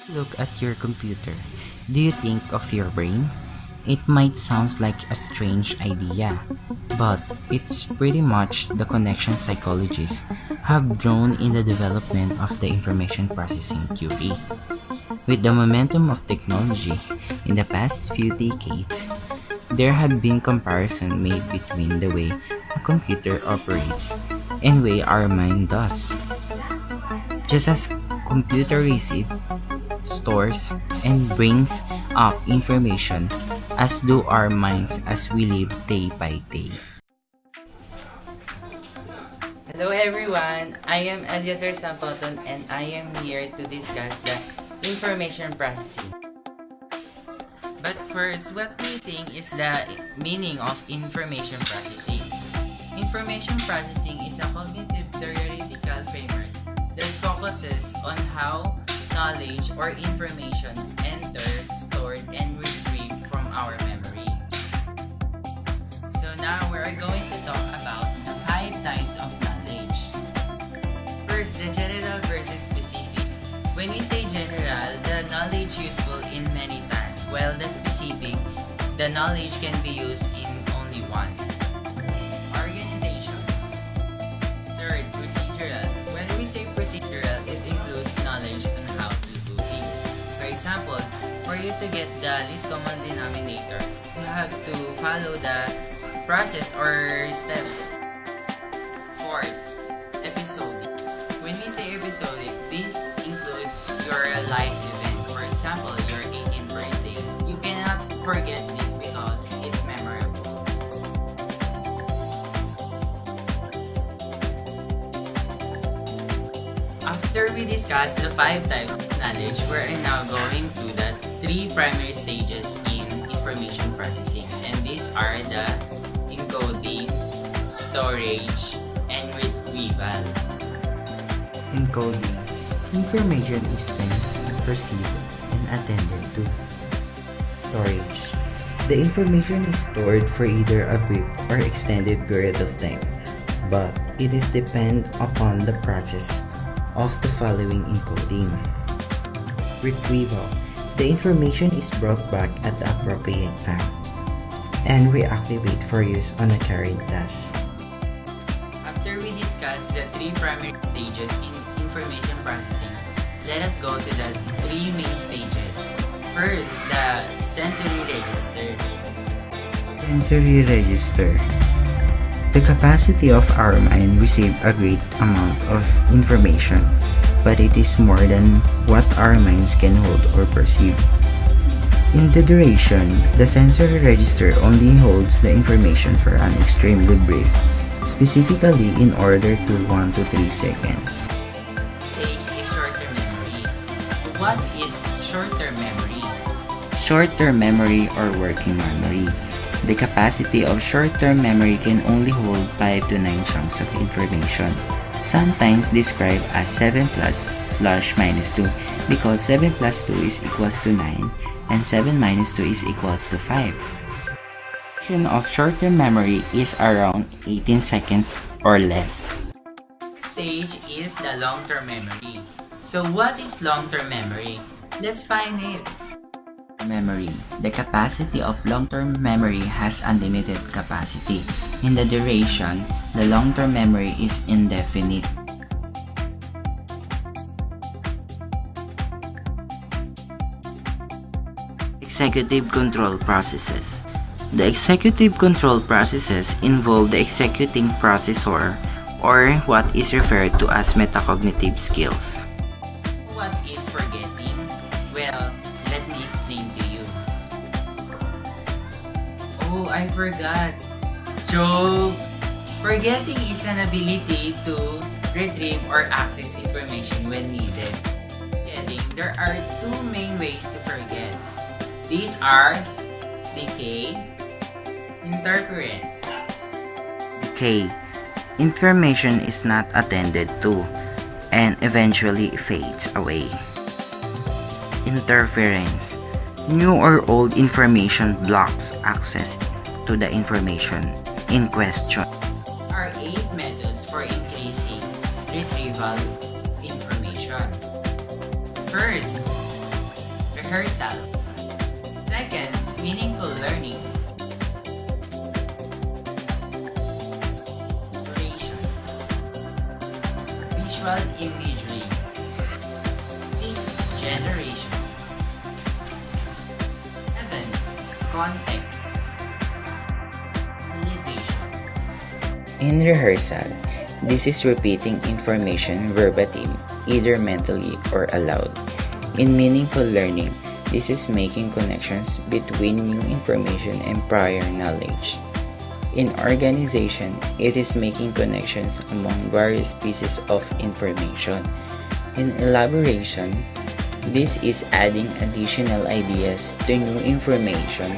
Look at your computer. Do you think of your brain? It might sound like a strange idea, but it's pretty much the connection psychologists have drawn in the development of the information processing theory. With the momentum of technology in the past few decades, there have been comparisons made between the way a computer operates and way our mind does. Just as computer receives, stores, and brings up information, as do our minds as we live day by day. Hello everyone, I am Eleazar Sampoton and I am here to discuss the information processing. But first, what do you think is the meaning of information processing? Information processing is a cognitive theoretical framework that focuses on how knowledge or information entered, stored, and retrieved from our memory. So now we are going to talk about the 5 types of knowledge. First, the general versus specific. When we say general, the knowledge useful in many tasks, while the specific, the knowledge can be used in only one. Organization. Third, procedural. When we say procedural, it includes knowledge on how to do things. For example, for you to get the least common denominator, you have to follow the process or steps. Fourth, episodic. When we say episodic, this includes your life events. For example, your 18th birthday. You cannot forget this because it's memorable. After we discuss the 5 types of knowledge, we are now going to the 3 primary stages in information processing. And these are the encoding, storage, and retrieval. Encoding. Information is sensed, perceived, and attended to. Storage. The information is stored for either a brief or extended period of time, but it is dependent upon the process of the following encoding. Retrieval. The information is brought back at the appropriate time and reactivate for use on a current task. After we discuss the 3 primary stages in information processing, let us go to the 3 main stages. First, the sensory register. Sensory register. The capacity of our mind receive a great amount of information, but it is more than what our minds can hold or perceive. In the duration, the sensory register only holds the information for an extremely brief, specifically in order to 1 to 3 seconds. Stage is short-term memory. What is short-term memory? Short-term memory or working memory. The capacity of short-term memory can only hold 5 to 9 chunks of information, sometimes described as 7 plus slash minus 2 because 7 plus 2 is equals to 9 and 7 minus 2 is equals to 5. Duration of short-term memory is around 18 seconds or less. Stage is the long-term memory. So what is long-term memory? Let's find it. Memory. The capacity of long-term memory has unlimited capacity. In the duration, the long-term memory is indefinite. Executive control processes. The executive control processes involve the executing processor, or what is referred to as metacognitive skills. What is forgetting? Well, let me explain to you. Oh, I forgot. Joke! Forgetting is an ability to retrieve or access information when needed. Forgetting, there are 2 main ways to forget. These are decay, interference. Decay. Information is not attended to and eventually fades away. Interference. New or old information blocks access to the information in question. There are 8 methods for increasing retrieval information. First, rehearsal. Second, meaningful learning. Duration. Visual imagery. 6. Generation. 7. Context. Realization. In rehearsal, this is repeating information verbatim, either mentally or aloud. In meaningful learning, this is making connections between new information and prior knowledge. In organization, it is making connections among various pieces of information. In elaboration, this is adding additional ideas to new information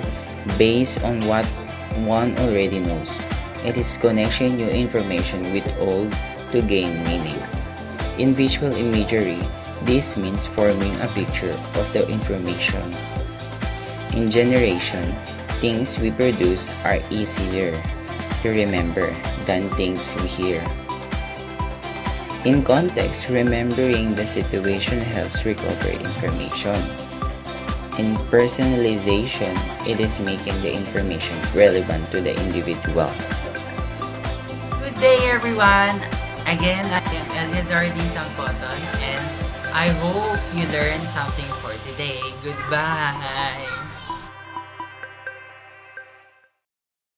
based on what one already knows. It is connecting new information with old to gain meaning. In visual imagery, this means forming a picture of the information. In generation, things we produce are easier to remember than things we hear. In context, remembering the situation helps recover information. In personalization, it is making the information relevant to the individual. Good day, everyone! Again, I am Eleazar Sampoton, and I hope you learned something for today. Goodbye!